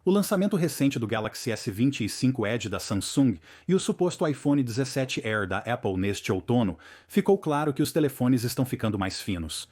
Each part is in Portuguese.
O lançamento recente do Galaxy S25 Edge da Samsung e o suposto iPhone 17 Air da Apple neste outono, ficou claro que os telefones estão ficando mais finos.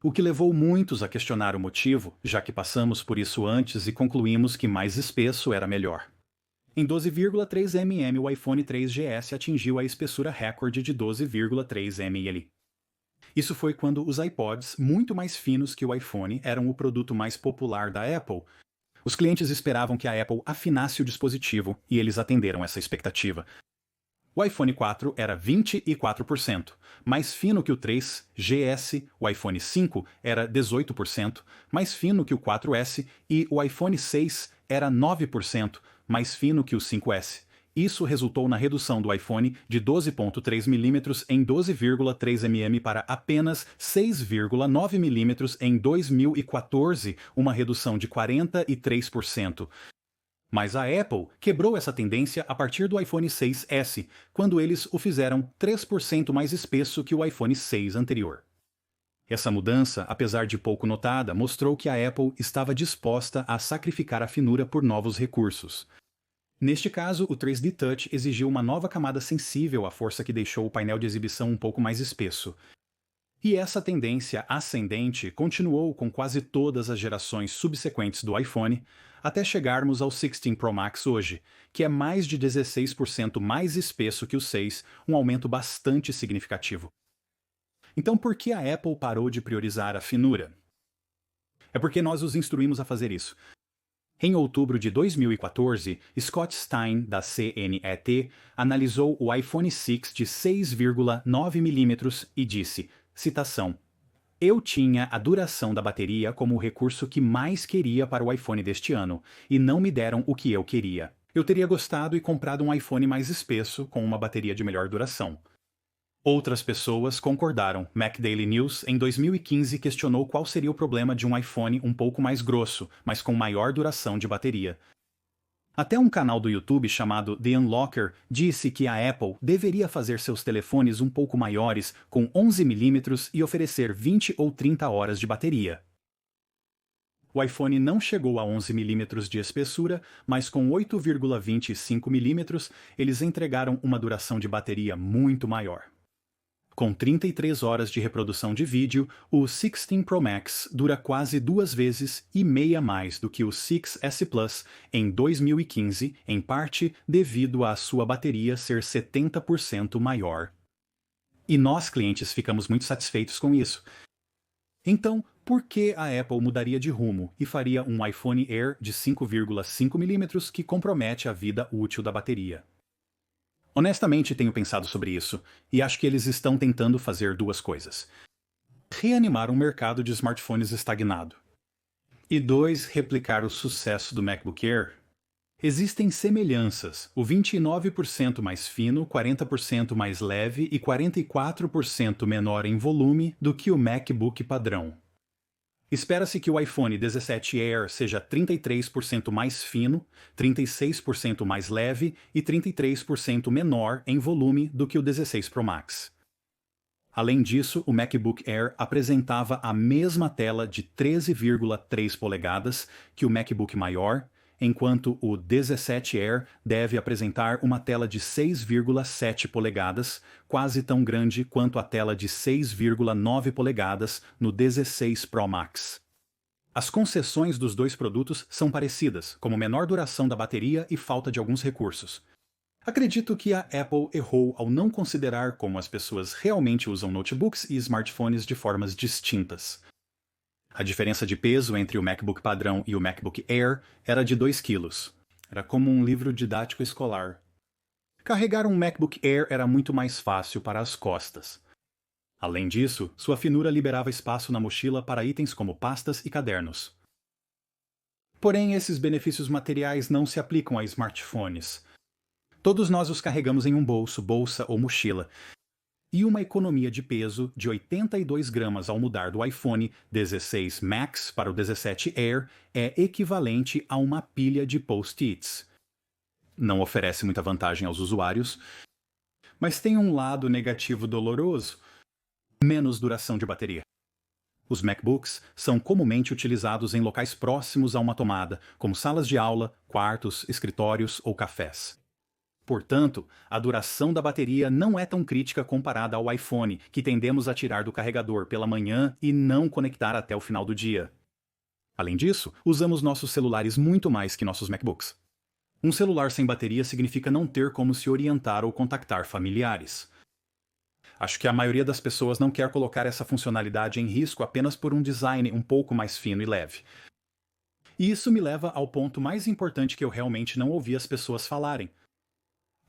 O que levou muitos a questionar o motivo, já que passamos por isso antes e concluímos que mais espesso era melhor. Em 12,3 mm, o iPhone 3GS atingiu a espessura recorde de 12,3 mm. Isso foi quando os iPods, muito mais finos que o iPhone, eram o produto mais popular da Apple. Os clientes esperavam que a Apple afinasse o dispositivo e eles atenderam essa expectativa. O iPhone 4 era 24%, mais fino que o 3GS, o iPhone 5 era 18%, mais fino que o 4S e o iPhone 6 era 9%, mais fino que o 5S. Isso resultou na redução do iPhone de 12,3 mm em 12,3 mm para apenas 6,9 mm em 2014, uma redução de 43%. Mas a Apple quebrou essa tendência a partir do iPhone 6S, quando eles o fizeram 3% mais espesso que o iPhone 6 anterior. Essa mudança, apesar de pouco notada, mostrou que a Apple estava disposta a sacrificar a finura por novos recursos. Neste caso, o 3D Touch exigiu uma nova camada sensível à força que deixou o painel de exibição um pouco mais espesso. E essa tendência ascendente continuou com quase todas as gerações subsequentes do iPhone, até chegarmos ao 16 Pro Max hoje, que é mais de 16% mais espesso que o 6, um aumento bastante significativo. Então por que a Apple parou de priorizar a finura? É porque nós os instruímos a fazer isso. Em outubro de 2014, Scott Stein, da CNET, analisou o iPhone 6 de 6,9 mm e disse, citação, "Eu tinha a duração da bateria como o recurso que mais queria para o iPhone deste ano, e não me deram o que eu queria. Eu teria gostado e comprado um iPhone mais espesso, com uma bateria de melhor duração." Outras pessoas concordaram. Mac Daily News, em 2015, questionou qual seria o problema de um iPhone um pouco mais grosso, mas com maior duração de bateria. Até um canal do YouTube chamado The Unlocker disse que a Apple deveria fazer seus telefones um pouco maiores, com 11 mm e oferecer 20 ou 30 horas de bateria. O iPhone não chegou a 11 mm de espessura, mas com 8,25 mm eles entregaram uma duração de bateria muito maior. Com 33 horas de reprodução de vídeo, o 16 Pro Max dura quase 2,5 vezes mais do que o 6S Plus em 2015, em parte devido à sua bateria ser 70% maior. E nós, clientes, ficamos muito satisfeitos com isso. Então, por que a Apple mudaria de rumo e faria um iPhone Air de 5,5 mm que compromete a vida útil da bateria? Honestamente, tenho pensado sobre isso, e acho que eles estão tentando fazer duas coisas. Reanimar um mercado de smartphones estagnado. E dois, replicar o sucesso do MacBook Air. Existem semelhanças, o 29% mais fino, 40% mais leve e 44% menor em volume do que o MacBook padrão. Espera-se que o iPhone 17 Air seja 33% mais fino, 36% mais leve e 33% menor em volume do que o 16 Pro Max. Além disso, o MacBook Air apresentava a mesma tela de 13,3 polegadas que o MacBook maior, enquanto o 17 Air deve apresentar uma tela de 6,7 polegadas, quase tão grande quanto a tela de 6,9 polegadas no 16 Pro Max. As concessões dos dois produtos são parecidas, como menor duração da bateria e falta de alguns recursos. Acredito que a Apple errou ao não considerar como as pessoas realmente usam notebooks e smartphones de formas distintas. A diferença de peso entre o MacBook padrão e o MacBook Air era de 2 kg. Era como um livro didático escolar. Carregar um MacBook Air era muito mais fácil para as costas. Além disso, sua finura liberava espaço na mochila para itens como pastas e cadernos. Porém, esses benefícios materiais não se aplicam a smartphones. Todos nós os carregamos em um bolso, bolsa ou mochila. E uma economia de peso de 82 gramas ao mudar do iPhone 16 Max para o 17 Air é equivalente a uma pilha de post-its. Não oferece muita vantagem aos usuários, mas tem um lado negativo doloroso: menos duração de bateria. Os MacBooks são comumente utilizados em locais próximos a uma tomada, como salas de aula, quartos, escritórios ou cafés. Portanto, a duração da bateria não é tão crítica comparada ao iPhone, que tendemos a tirar do carregador pela manhã e não conectar até o final do dia. Além disso, usamos nossos celulares muito mais que nossos MacBooks. Um celular sem bateria significa não ter como se orientar ou contactar familiares. Acho que a maioria das pessoas não quer colocar essa funcionalidade em risco apenas por um design um pouco mais fino e leve. E isso me leva ao ponto mais importante que eu realmente não ouvi as pessoas falarem.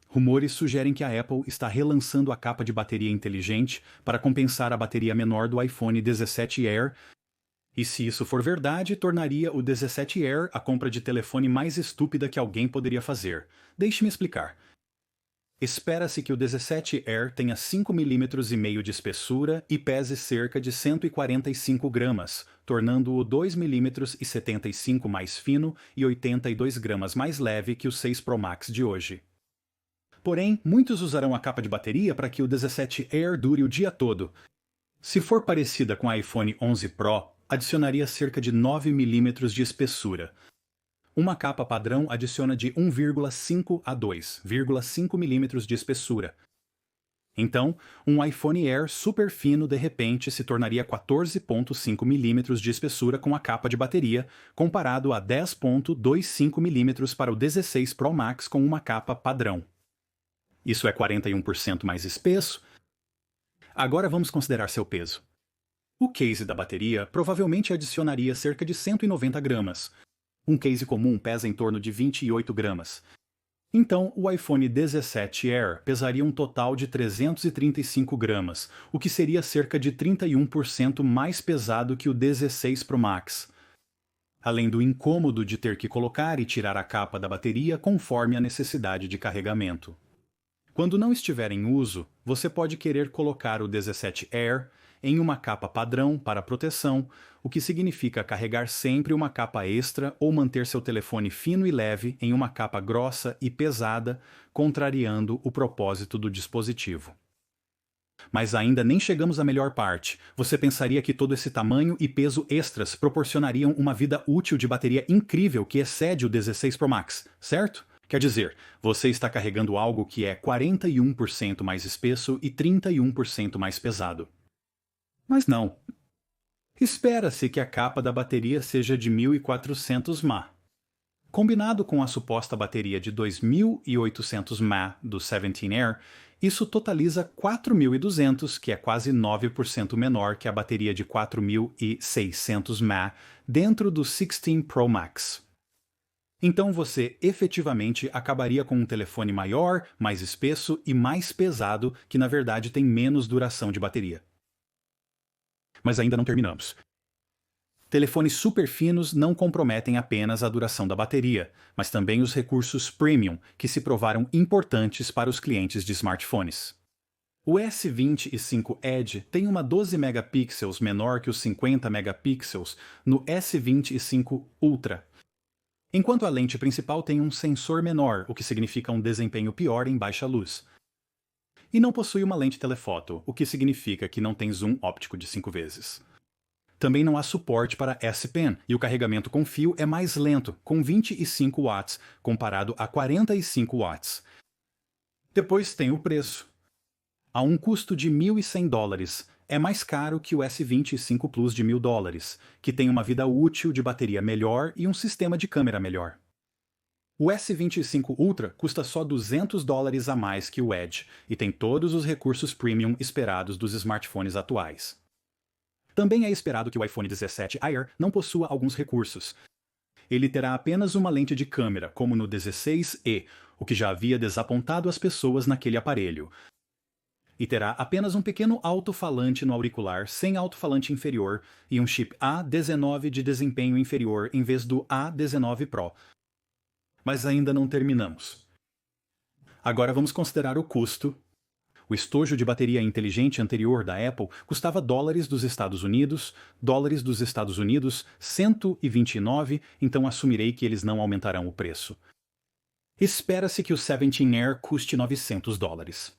Rumores sugerem que a Apple está relançando a capa de bateria inteligente para compensar a bateria menor do iPhone 17 Air, e se isso for verdade, tornaria o 17 Air a compra de telefone mais estúpida que alguém poderia fazer. Deixe-me explicar. Espera-se que o 17 Air tenha 5,5 mm de espessura e pese cerca de 145 gramas, tornando-o 2,75 mm mais fino e 82 gramas mais leve que o 6 Pro Max de hoje. Porém, muitos usarão a capa de bateria para que o 17 Air dure o dia todo. Se for parecida com a iPhone 11 Pro, adicionaria cerca de 9 mm de espessura. Uma capa padrão adiciona de 1,5 a 2,5 mm de espessura. Então, um iPhone Air super fino de repente se tornaria 14,5 mm de espessura com a capa de bateria, comparado a 10,25 mm para o 16 Pro Max com uma capa padrão. Isso é 41% mais espesso. Agora vamos considerar seu peso. O case da bateria provavelmente adicionaria cerca de 190 gramas. Um case comum pesa em torno de 28 gramas. Então, o iPhone 17 Air pesaria um total de 335 gramas, o que seria cerca de 31% mais pesado que o 16 Pro Max. Além do incômodo de ter que colocar e tirar a capa da bateria conforme a necessidade de carregamento. Quando não estiver em uso, você pode querer colocar o 17 Air em uma capa padrão para proteção, o que significa carregar sempre uma capa extra ou manter seu telefone fino e leve em uma capa grossa e pesada, contrariando o propósito do dispositivo. Mas ainda nem chegamos à melhor parte. Você pensaria que todo esse tamanho e peso extras proporcionariam uma vida útil de bateria incrível que excede o 16 Pro Max, certo? Quer dizer, você está carregando algo que é 41% mais espesso e 31% mais pesado. Mas não. Espera-se que a capa da bateria seja de 1.400 mAh. Combinado com a suposta bateria de 2.800 mAh do 17 Air, isso totaliza 4.200, que é quase 9% menor que a bateria de 4.600 mAh dentro do 16 Pro Max. Então você efetivamente acabaria com um telefone maior, mais espesso e mais pesado que na verdade tem menos duração de bateria. Mas ainda não terminamos. Telefones super finos não comprometem apenas a duração da bateria, mas também os recursos premium, que se provaram importantes para os clientes de smartphones. O S25 Edge tem uma 12 megapixels menor que os 50 megapixels no S25 Ultra, enquanto a lente principal tem um sensor menor, o que significa um desempenho pior em baixa luz. E não possui uma lente telefoto, o que significa que não tem zoom óptico de 5 vezes. Também não há suporte para S Pen, e o carregamento com fio é mais lento, com 25 watts, comparado a 45 watts. Depois tem o preço. A um custo de $1.100, é mais caro que o S25 Plus de $1.000, que tem uma vida útil de bateria melhor e um sistema de câmera melhor. O S25 Ultra custa só $200 a mais que o Edge e tem todos os recursos premium esperados dos smartphones atuais. Também é esperado que o iPhone 17 Air não possua alguns recursos. Ele terá apenas uma lente de câmera, como no 16e, o que já havia desapontado as pessoas naquele aparelho. E terá apenas um pequeno alto-falante no auricular sem alto-falante inferior e um chip A19 de desempenho inferior em vez do A19 Pro. Mas ainda não terminamos. Agora vamos considerar o custo. O estojo de bateria inteligente anterior da Apple custava dólares dos Estados Unidos, 129, então assumirei que eles não aumentarão o preço. Espera-se que o 17 Air custe $900.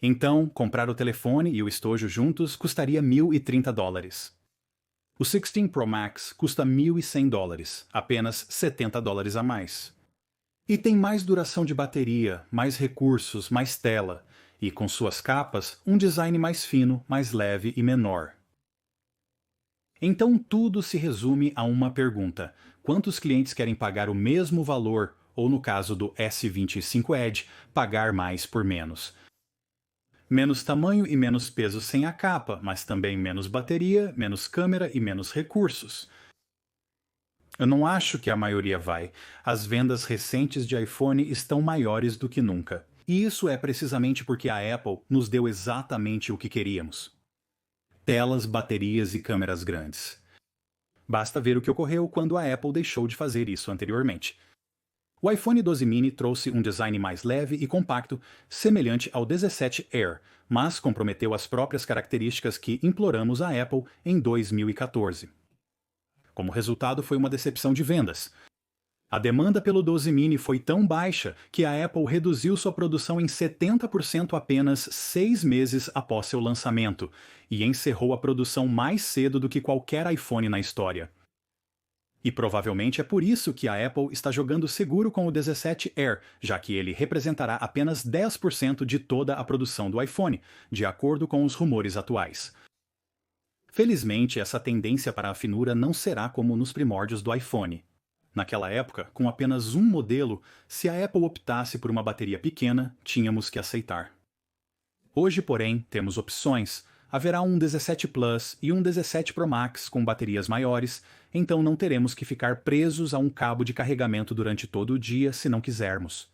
Então, comprar o telefone e o estojo juntos custaria $1.030. O 16 Pro Max custa $1.100, apenas $70 a mais. E tem mais duração de bateria, mais recursos, mais tela, e com suas capas, um design mais fino, mais leve e menor. Então tudo se resume a uma pergunta: quantos clientes querem pagar o mesmo valor, ou no caso do S25 Edge, pagar mais por menos? Menos tamanho e menos peso sem a capa, mas também menos bateria, menos câmera e menos recursos. Eu não acho que a maioria vai. As vendas recentes de iPhone estão maiores do que nunca. E isso é precisamente porque a Apple nos deu exatamente o que queríamos: telas, baterias e câmeras grandes. Basta ver o que ocorreu quando a Apple deixou de fazer isso anteriormente. O iPhone 12 mini trouxe um design mais leve e compacto, semelhante ao 17 Air, mas comprometeu as próprias características que imploramos à Apple em 2014. Como resultado, foi uma decepção de vendas. A demanda pelo 12 mini foi tão baixa que a Apple reduziu sua produção em 70% apenas 6 meses após seu lançamento e encerrou a produção mais cedo do que qualquer iPhone na história. E provavelmente é por isso que a Apple está jogando seguro com o 17 Air, já que ele representará apenas 10% de toda a produção do iPhone, de acordo com os rumores atuais. Felizmente, essa tendência para a finura não será como nos primórdios do iPhone. Naquela época, com apenas um modelo, se a Apple optasse por uma bateria pequena, tínhamos que aceitar. Hoje, porém, temos opções. Haverá um 17 Plus e um 17 Pro Max com baterias maiores, então não teremos que ficar presos a um cabo de carregamento durante todo o dia se não quisermos.